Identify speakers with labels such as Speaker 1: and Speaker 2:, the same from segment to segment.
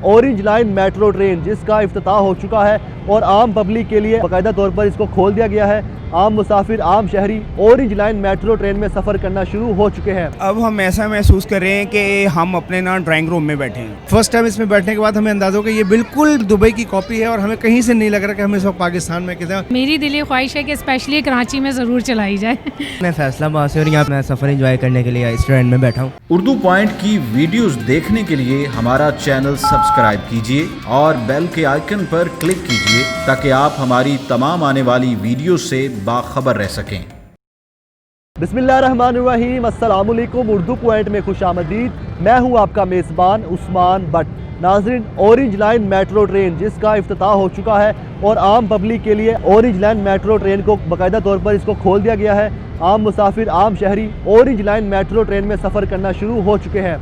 Speaker 1: Orange line metro train जिसका इफ्तिताह हो चुका है और आम पब्लिक के लिए बाकायदा तौर पर इसको खोल दिया गया है। आम मुसाफिर, आम शहरी ऑरेंज लाइन मेट्रो ट्रेन में सफ़र करना शुरू हो चुके हैं।
Speaker 2: अब हम ऐसा महसूस कर रहे हैं कि हम अपने ना ड्राइंग रूम में बैठे हैं।
Speaker 3: फर्स्ट टाइम इसमें बैठने के बाद हमें अंदाजा हो कि ये बिल्कुल दुबई की कॉपी है और हमें कहीं से नहीं लग रहा कि हम इस वक्त पाकिस्तान में कितना।
Speaker 4: मेरी दिली ख्वाहिश है कि स्पेशली कराची में ज़रूर चलाई जाए।
Speaker 5: मैं फैसलाबाद से और यहाँ मैं सफ़र एंजॉय करने के लिए इस ट्रेन में बैठा हूँ।
Speaker 6: उर्दू पॉइंट की वीडियोस देखने के लिए हमारा चैनल सब्सक्राइब कीजिए और बेल के आइकन पर क्लिक कीजिए ताकि आप हमारी तमाम आने वाली वीडियो से बाखबर रह सकें।
Speaker 1: बिस्मिल्लाहिर्रहमानिर्रहीम, अस्सलामुअलैकुम। उर्दू पॉइंट में खुशामदीद। मैं हूँ आपका मेज़बान उस्मान बट। नाज़रीन, ऑरेंज लाइन मेट्रो ट्रेन जिसका इफ्तिताह हो चुका है और आम पब्लिक के लिए ऑरेंज लाइन मेट्रो ट्रेन को बाकायदा तौर पर इसको खोल दिया गया है। आम मुसाफिर, आम शहरी ऑरेंज लाइन मेट्रो ट्रेन में सफ़र करना शुरू हो चुके हैं।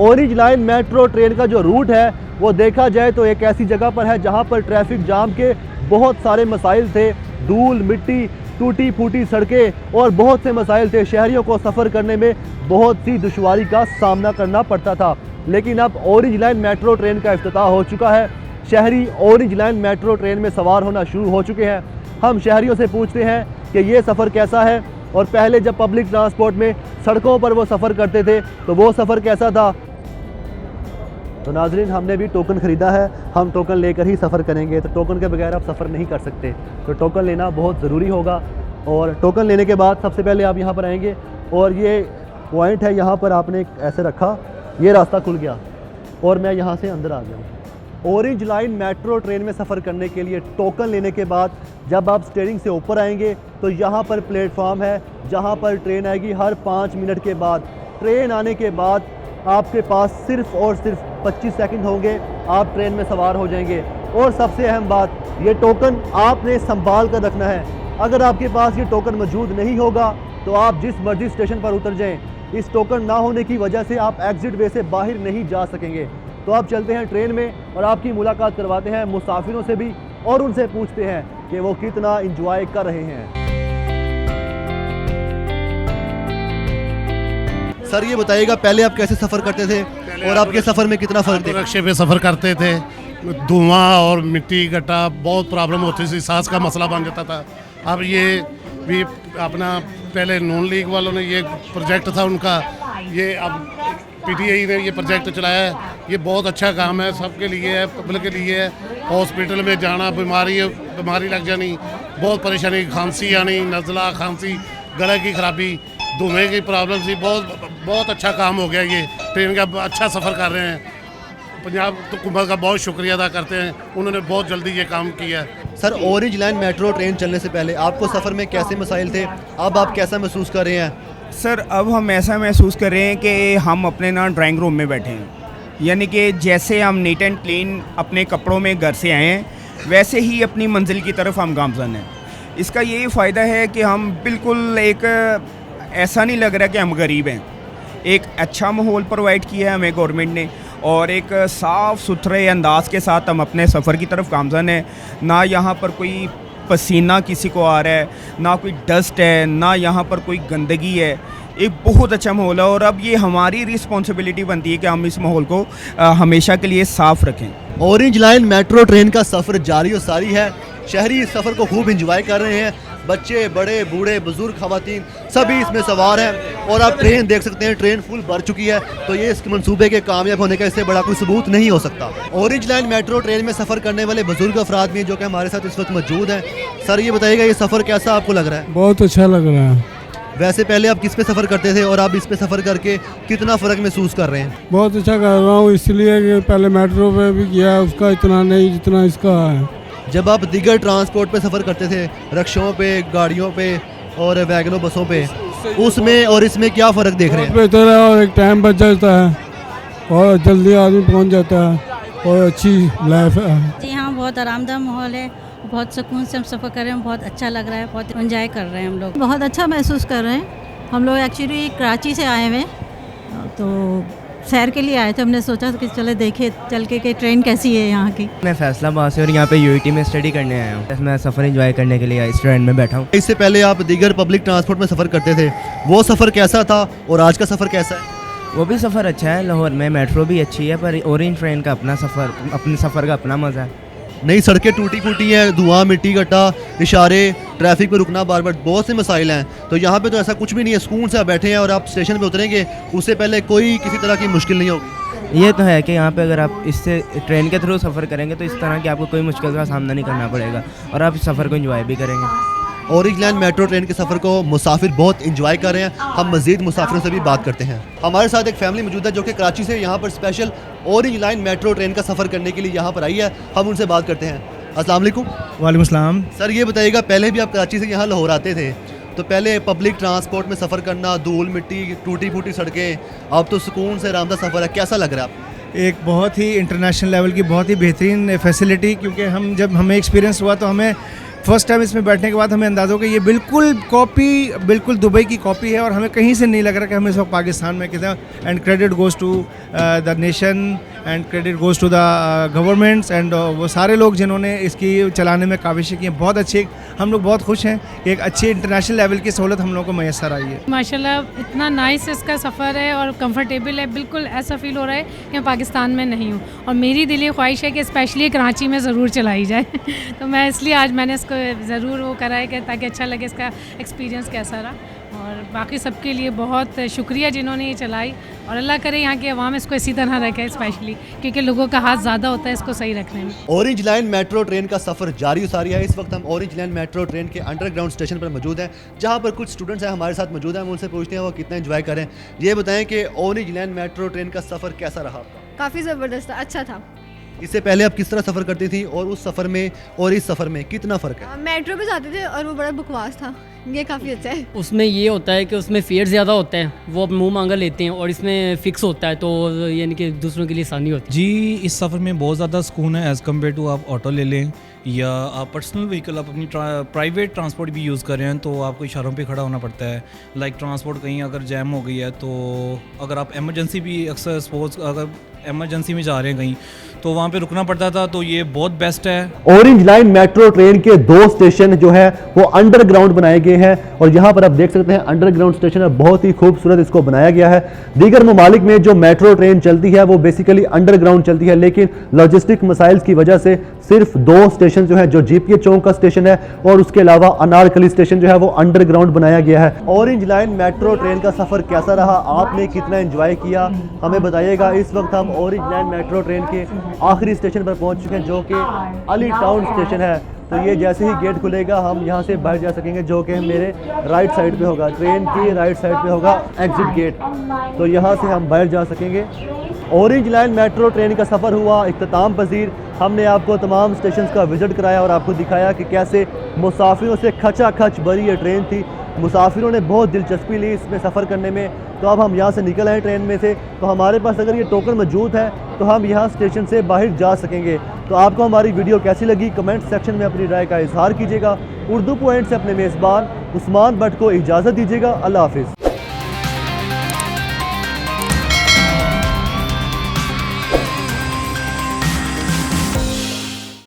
Speaker 1: ऑरेंज लाइन मेट्रो ट्रेन का जो रूट है वो देखा जाए तो एक ऐसी जगह पर है जहाँ पर ट्रैफिक जाम के बहुत सारे मसाइल थे। धूल, मिट्टी, टूटी फूटी सड़कें और बहुत से मसाइल थे। शहरियों को सफ़र करने में बहुत सी दुश्वारी का सामना करना पड़ता था। लेकिन अब ऑरेंज लाइन मेट्रो ट्रेन का इफ्तिताह हो चुका है। शहरी ऑरेंज लाइन मेट्रो ट्रेन में सवार होना शुरू हो चुके हैं। हम शहरियों से पूछते हैं कि ये सफ़र कैसा है और पहले जब पब्लिक ट्रांसपोर्ट में सड़कों पर वो सफ़र करते थे तो वो सफ़र कैसा था। तो नाज़रीन, हमने भी टोकन ख़रीदा है, हम टोकन लेकर ही सफ़र करेंगे। तो टोकन के बगैर आप सफ़र नहीं कर सकते, तो टोकन लेना बहुत ज़रूरी होगा। और टोकन लेने के बाद सबसे पहले आप यहाँ पर आएंगे और ये पॉइंट है, यहाँ पर आपने ऐसे रखा, ये रास्ता खुल गया और मैं यहाँ से अंदर आ गया। ऑरेंज लाइन मेट्रो ट्रेन में सफ़र करने के लिए टोकन लेने के बाद जब आप स्टीयरिंग से ऊपर आएंगे तो यहाँ पर प्लेटफार्म है जहाँ पर ट्रेन आएगी हर 5 मिनट के बाद। ट्रेन आने के बाद आपके पास सिर्फ़ और सिर्फ 25 सेकंड होंगे, आप ट्रेन में सवार हो जाएंगे। और सबसे अहम बात, ये टोकन आपने संभाल कर रखना है। अगर आपके पास ये टोकन मौजूद नहीं होगा तो आप जिस मर्जी स्टेशन पर उतर जाएं, इस टोकन ना होने की वजह से आप एग्ज़िट वे से बाहर नहीं जा सकेंगे। तो आप चलते हैं ट्रेन में और आपकी मुलाकात करवाते हैं मुसाफिरों से भी और उनसे पूछते हैं कि वो कितना इंजॉय कर रहे हैं। सर, ये बताइएगा, पहले आप कैसे सफ़र करते थे और आपके सफ़र में कितना फ़र्क था?
Speaker 7: रिक्शे पे सफ़र करते थे, धुआं और मिट्टी गड्ढा बहुत प्रॉब्लम होती थी, सांस का मसला बन जाता था। अब ये भी अपना पहले नून लीग वालों ने ये प्रोजेक्ट था उनका, ये अब पीटीआई ने ये प्रोजेक्ट चलाया है। ये बहुत अच्छा काम है, सबके लिए है, पब्लिक के लिए है। हॉस्पिटल में जाना, बीमारी लग जानी, बहुत परेशानी, खांसी आनी, नज़ला, खांसी, गले की खराबी, धुएँ की प्रॉब्लम थी। बहुत अच्छा काम हो गया। ये ट्रेन का अच्छा सफ़र कर रहे हैं। पंजाब हुकूमत का बहुत शुक्रिया अदा करते हैं, उन्होंने बहुत जल्दी ये काम किया है।
Speaker 1: Sir, orange line metro train चलने से पहले आपको सफ़र में कैसे मसाइल थे, अब आप कैसा महसूस कर रहे हैं?
Speaker 2: सर, अब हम ऐसा महसूस कर रहे हैं कि हम अपने ना ड्राइंग रूम में बैठे हैं। यानी कि जैसे हम नीट एंड क्लीन अपने कपड़ों में घर से आए हैं वैसे ही अपनी मंजिल की तरफ हम गामज़न हैं। इसका यही फ़ायदा है कि हम बिल्कुल एक ऐसा नहीं लग रहा कि हम गरीब हैं। एक अच्छा माहौल प्रोवाइड किया है हमें गवर्नमेंट ने और एक साफ़ सुथरे अंदाज के साथ हम अपने सफ़र की तरफ गामज़न है। ना यहाँ पर कोई पसीना किसी को आ रहा है, ना कोई डस्ट है, ना यहाँ पर कोई गंदगी है। एक बहुत अच्छा माहौल है और अब ये हमारी रिस्पॉन्सिबिलिटी बनती है कि हम इस माहौल को हमेशा के लिए साफ़ रखें।
Speaker 1: ऑरेंज लाइन मेट्रो ट्रेन का सफ़र जारी और सारी है। शहरी इस सफ़र को खूब इंजॉय कर रहे हैं। बच्चे, बड़े, बूढ़े, बुजुर्ग, ख़वातीन सभी इसमें सवार हैं और आप ट्रेन देख सकते हैं, ट्रेन फुल भर चुकी है। तो ये इसके मंसूबे के कामयाब होने का इससे बड़ा कोई सबूत नहीं हो सकता। ऑरेंज लाइन मेट्रो ट्रेन में सफ़र करने वाले बुजुर्ग अफराद भी जो कि हमारे साथ इस वक्त मौजूद हैं। सर, ये बताइएगा, ये सफ़र कैसा आपको लग रहा है?
Speaker 3: बहुत अच्छा लग रहा है।
Speaker 1: वैसे पहले आप किस पे सफ़र करते थे और आप इस पे सफ़र करके कितना फ़र्क महसूस कर रहे हैं?
Speaker 3: बहुत अच्छा कर रहा हूँ, इसलिए कि पहले मेट्रो पे भी किया, उसका इतना नहीं जितना इसका है।
Speaker 1: जब आप दीगर ट्रांसपोर्ट पे सफ़र करते थे, रिक्शों पे, गाड़ियों पे और वैगनों, बसों पे, उसमें और इसमें क्या फ़र्क देख रहे हैं?
Speaker 3: बेहतर है और एक टाइम बच जाता है और जल्दी आदमी पहुंच जाता है और अच्छी लाइफ है।
Speaker 8: जी हाँ, बहुत आरामदायक माहौल है, बहुत सुकून से हम सफ़र कर रहे हैं, बहुत अच्छा लग रहा है, बहुत एंजॉय कर रहे हैं हम लोग।
Speaker 9: बहुत अच्छा महसूस कर रहे हैं। हम लोग एक्चुअली कराची से आए हुए तो सैर के लिए आए थे। हमने सोचा कि चले देखे चल के ट्रेन कैसी है यहाँ की।
Speaker 5: मैं फैसलाबाद से और यहाँ पे यूईटी में स्टडी करने आया हूँ। मैं सफ़र एंजॉय करने के लिए इस ट्रेन में बैठा हूँ।
Speaker 1: इससे पहले आप दीगर पब्लिक ट्रांसपोर्ट में सफ़र करते थे, वो सफ़र कैसा था और आज का सफ़र कैसा है?
Speaker 5: वो भी सफ़र अच्छा है, लाहौर में मेट्रो भी अच्छी है, पर ऑरेंज ट्रेन का अपना सफ़र का अपना मज़ा है।
Speaker 1: नई सड़कें टूटी फूटी हैं, धुआं, मिट्टी गड्ढा, इशारे, ट्रैफिक में रुकना बार बार, बहुत से मसाइल हैं। तो यहाँ पे तो ऐसा कुछ भी नहीं है, सुकून से आप बैठे हैं और आप स्टेशन पे उतरेंगे उससे पहले कोई किसी तरह की मुश्किल नहीं होगी।
Speaker 5: ये तो है कि यहाँ पे अगर आप इससे ट्रेन के थ्रू सफ़र करेंगे तो इस तरह की आपको कोई मुश्किल का सामना नहीं करना पड़ेगा और आप सफ़र को एंजॉय भी करेंगे।
Speaker 1: ऑरेंज लाइन मेट्रो ट्रेन के सफ़र को मुसाफिर बहुत इंजॉय कर रहे हैं। हम मज़ीद मुसाफिरों से भी बात करते हैं। हमारे साथ एक फैमिली मौजूद है जो कि कराची से यहाँ पर special orange line metro train का सफ़र करने के लिए यहाँ पर आई है। हम उनसे बात करते हैं। अस्सलाम वालेकुम।
Speaker 10: वालेकुम सलाम।
Speaker 1: सर ये बताइएगा, पहले भी आप कराची से यहाँ लाहौर आते थे, तो पहले पब्लिक ट्रांसपोर्ट में सफ़र करना, धूल मिट्टी, टूटी फूटी सड़कें, अब तो सुकून से आरामदा सफ़र है, कैसा लग रहा है आपको?
Speaker 10: एक बहुत ही इंटरनेशनल लेवल की बहुत ही बेहतरीन फैसिलिटी, क्योंकि जब हमें एक्सपीरियंस हुआ तो हमें फ़र्स्ट टाइम इसमें बैठने के बाद हमें अंदाज़ा हो कि ये बिल्कुल दुबई की कॉपी है और हमें कहीं से नहीं लग रहा कि हम इस वक्त पाकिस्तान में कितना। And credit goes to the nation and credit goes to the governments and वो सारे लोग जिन्होंने इसकी चलाने में काविशें की हैं। बहुत अच्छी, हम लोग बहुत खुश हैं कि एक अच्छी इंटरनेशनल लेवल की सहूलत हम लोगों को मैसर आई है।
Speaker 4: माशाल्लाह इतना नाइस इसका सफ़र है और कंफर्टेबल है, बिल्कुल ऐसा फील हो रहा है कि मैं पाकिस्तान में नहीं हूँ। और मेरी दिली ख्वाहिश है कि स्पेशली कराची में ज़रूर चलाई जाए तो मैं इसलिए आज मैंने इसको ज़रूर वो करा है कि ताकि अच्छा लगे इसका एक्सपीरियंस कैसा रहा। और बाकी सबके लिए बहुत शुक्रिया जिन्होंने ये चलाई, और अल्लाह करे यहाँ की आवाम इसको इसी तरह रखे, स्पेशली क्योंकि लोगों का हाथ ज़्यादा होता है इसको सही रखने में।
Speaker 1: ऑरेंज लाइन मेट्रो ट्रेन का सफ़र जारी सारी है। इस वक्त हम ऑरेंज लाइन मेट्रो ट्रेन के अंडरग्राउंड स्टेशन पर मौजूद हैं, जहाँ पर कुछ स्टूडेंट्स हैं हमारे साथ मौजूद हैं। हम उनसे पूछते हैं वो कितना एंजॉय करें। ये बताएं कि ऑरेंज लाइन मेट्रो ट्रेन का सफ़र कैसा रहा आपका?
Speaker 11: काफ़ी ज़बरदस्त था, अच्छा था।
Speaker 1: इससे पहले आप किस तरह सफ़र करती थी और उस सफ़र में और इस सफ़र में कितना फ़र्क है?
Speaker 11: मेट्रो पे जाते थे और वो बड़ा बकवास था, ये काफ़ी अच्छा है।
Speaker 12: उसमें ये होता है कि उसमें फेयर ज़्यादा होता है, वो मुंह मांगा लेते हैं, और इसमें फ़िक्स होता है, तो यानी कि दूसरों के लिए आसानी होती है।
Speaker 13: जी, इस सफ़र में बहुत ज़्यादा सुकून है एज़ कम्पेयर टू आप ऑटो ले लें या आप पर्सनल व्हीकल, आप अपनी प्राइवेट ट्रांसपोर्ट भी यूज़ कर रहे हैं तो आपको इशारों पे खड़ा होना पड़ता है। लाइक ट्रांसपोर्ट कहीं अगर जैम हो गई है तो अगर आप एमरजेंसी भी अक्सर सपोज अगर एमरजेंसी में जा रहे हैं कहीं तो वहाँ पे रुकना पड़ता था, तो ये बहुत बेस्ट है।
Speaker 1: ऑरेंज लाइन मेट्रो ट्रेन के 2 स्टेशन जो है वो अंडरग्राउंड बनाए गए हैं और यहाँ पर आप देख सकते हैं अंडरग्राउंड स्टेशन है, बहुत ही खूबसूरत इसको बनाया गया है। दीगर ममालिक में जो मेट्रो ट्रेन चलती है वो बेसिकली अंडरग्राउंड चलती है, लेकिन लॉजिस्टिक मसाइल की वजह से सिर्फ 2 स्टेशन जो है, जो जीपीए चौक का स्टेशन है और उसके अलावा अनारकली स्टेशन जो है वो अंडरग्राउंड बनाया गया है। ऑरेंज लाइन मेट्रो ट्रेन का सफ़र कैसा रहा, आपने कितना एंजॉय किया, हमें बताइएगा। इस वक्त हम ऑरेंज लाइन मेट्रो ट्रेन के आखिरी स्टेशन पर पहुंच चुके हैं जो कि अली टाउन स्टेशन है। तो ये जैसे ही गेट खुलेगा हम यहाँ से बाहर जा सकेंगे, जो कि मेरे राइट साइड पे होगा, ट्रेन की राइट साइड पे होगा एग्जिट गेट, तो यहाँ से हम बाहर जा सकेंगे। ऑरेंज लाइन मेट्रो ट्रेन का सफ़र हुआ इख्तिताम पजीर। हमने आपको तमाम स्टेशन का विज़िट कराया और आपको दिखाया कि कैसे मुसाफिरों से खचाखच भरी ये ट्रेन थी। मुसाफिरों ने बहुत दिलचस्पी ली इसमें सफ़र करने में। तो अब हम यहाँ से निकल आए ट्रेन में से, तो हमारे पास अगर ये टोकन मौजूद है तो हम यहाँ स्टेशन से बाहर जा सकेंगे। तो आपको हमारी वीडियो कैसी लगी कमेंट सेक्शन में अपनी राय का इजहार कीजिएगा। उर्दू पॉइंट से अपने मेज़बान उस्मान भट्ट को इजाज़त दीजिएगा। अल्लाह हाफिज़।